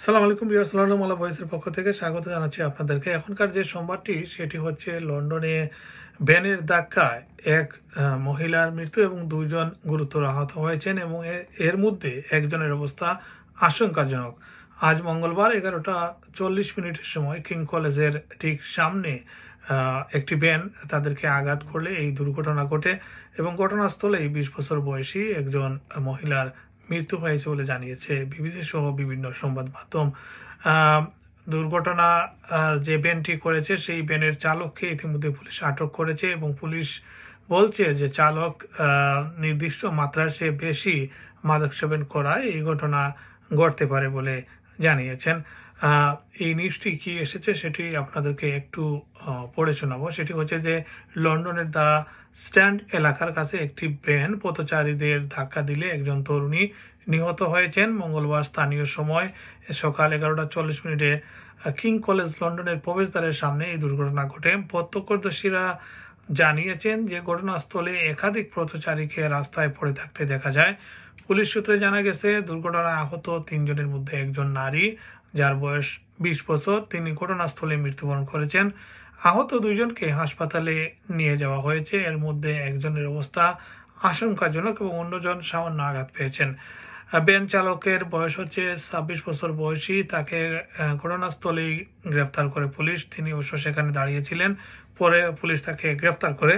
সালাম আলাইকুম viewers, London মালা ভয়েসের পক্ষ থেকে স্বাগত জানাচ্ছি আপনাদেরকে। এখনকার যে সংবাদটি সেটি হচ্ছে লন্ডনে ভ্যানের ধাক্কায় এক মহিলার মৃত্যু এবং দুইজন গুরুতর আহত হয়েছেন এবং এর মধ্যে একজনের অবস্থা আশঙ্কাজনক। আজ মঙ্গলবার 11:40 সময় কিং কলেজের ঠিক সামনে একটি ভ্যান তাদেরকে আঘাত করলে এই দুর্ঘটনা ঘটে এবং ঘটনাস্থলেই 20 বছর বয়সী একজন মহিলার মৃত্যু হয়েছে বলে জানিয়েছে বিবিসি সহ বিভিন্ন সংবাদ মাধ্যম। দুর্ঘটনা যে ভ্যানটি করেছে সেই ভ্যানের চালককে ইতিমধ্যে পুলিশ আটক করেছে এবং পুলিশ বলছে যে চালক নির্দিষ্ট মাত্রার চেয়ে বেশি মাদক সেবন করায় এই ঘটনা ঘটতে পারে বলে জানিয়েছেন। এই নিউজটি কি এসেছে সেটি আপনাদেরকে একটু পড়ে শোনাবো। সেটি হচ্ছে যে লন্ডনের দ্য স্ট্যান্ড এলাকার কাছে একটি ভ্যান পথচারীদের ধাক্কা দিলে একজন তরুণী নিহত হয়েছেন। মঙ্গলবার স্থানীয় সময় সকাল 11:40 কিং কলেজ লন্ডনের প্রবেশদ্বারের সামনে এই দুর্ঘটনা ঘটে। প্রত্যক্ষদর্শীরা জানিয়েছেন যে ঘটনাস্থলে একাধিক পথচারীকে রাস্তায় পড়ে থাকতে দেখা যায়। পুলিশ সূত্রে জানা গেছে দুর্ঘটনায় আহত 3 জনের মধ্যে একজন নারী, যার বয়স 20 বছর। তিনি ঘটনাস্থলে মৃত্যুবরণ করেছেন। আহত 2 জনকে হাসপাতালে নিয়ে যাওয়া হয়েছে। এর মধ্যে একজনের অবস্থা আশঙ্কাজনক এবং অন্যজন সামান্য আঘাত পেয়েছেন। ভ্যান চালকের বয়স হচ্ছে 26 বছর বয়সী। তাকে ঘটনাস্থলেই গ্রেফতার করে পুলিশ। তিনি অবশ্য সেখানে দাঁড়িয়েছিলেন। পরে পুলিশ তাকে গ্রেফতার করে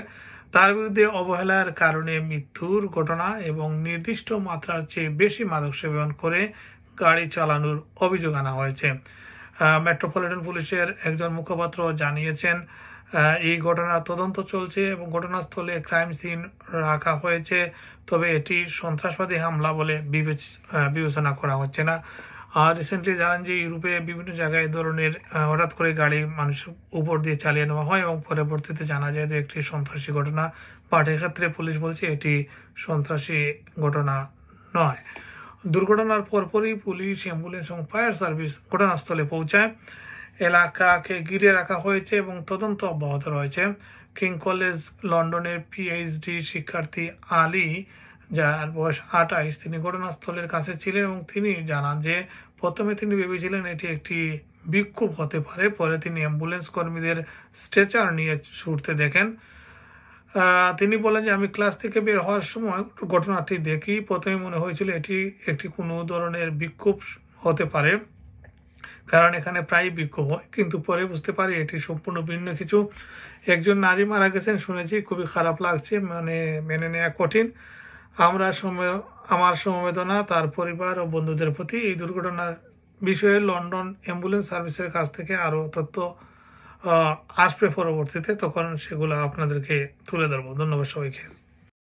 তার বিরুদ্ধে অবহেলার কারণে মৃত্যুর ঘটনা এবং নির্দিষ্ট মাত্রার চেয়ে বেশি মাদক সেবন করে গাড়ি চালানোর অভিযোগ আনা হয়েছে। মেট্রোপলিটন পুলিশের একজন মুখপাত্র জানিয়েছেন এই ঘটনার তদন্ত চলছে এবং ঘটনাস্থলে ক্রাইম সিন রাখা হয়েছে, তবে এটি সন্ত্রাসবাদী হামলা বলে বিবেচনা করা হচ্ছে না। রিসেন্টলি জানেন যে ইউরোপে বিভিন্ন জায়গায় এই ধরনের হঠাৎ করে গাড়ি মানুষের উপর দিয়ে চালিয়ে নেওয়া হয় এবং পরবর্তীতে জানা যায় যে একটি সন্ত্রাসী ঘটনা, বাট এক্ষেত্রে পুলিশ বলছে এটি সন্ত্রাসী ঘটনা নয়। দুর্ঘটনার পরপরই পুলিশ, অ্যাম্বুলেন্স এবং ফায়ার সার্ভিস ঘটনাস্থলে পৌঁছায়। এলাকাকে ঘিরে রাখা হয়েছে এবং তদন্ত অব্যাহত রয়েছে। কিং কলেজ লন্ডনের পিএইচডি শিক্ষার্থী আলী, যার বয়স 28, তিনি ঘটনাস্থলের কাছে ছিলেন এবং তিনি জানান যে প্রথমে তিনি ভেবেছিলেন এটি একটি বিক্ষোভ হতে পারে। পরে তিনি অ্যাম্বুলেন্স কর্মীদের স্ট্রেচার নিয়ে ছুটতে দেখেন। তিনি বলেন যে আমি ক্লাস থেকে বের হওয়ার সময় ঘটনাটি দেখি। প্রথমে মনে হয়েছিল এটি একটি কোনো ধরনের বিক্ষোভ হতে পারে, কারণ এখানে প্রায় বিক্ষোভ হয়, কিন্তু পরে বুঝতে পারি এটি সম্পূর্ণ ভিন্ন কিছু। একজন নারী মারা গেছেন শুনেছি, খুবই খারাপ লাগছে, মেনে নেওয়া কঠিন। আমার সমবেদনা তার পরিবার ও বন্ধুদের প্রতি। এই দুর্ঘটনার বিষয়ে লন্ডন অ্যাম্বুলেন্স সার্ভিসের কাছ থেকে আরো তথ্য আসবে পরবর্তীতে, তখন সেগুলো আপনাদেরকে তুলে ধরবো। ধন্যবাদ সবাইকে।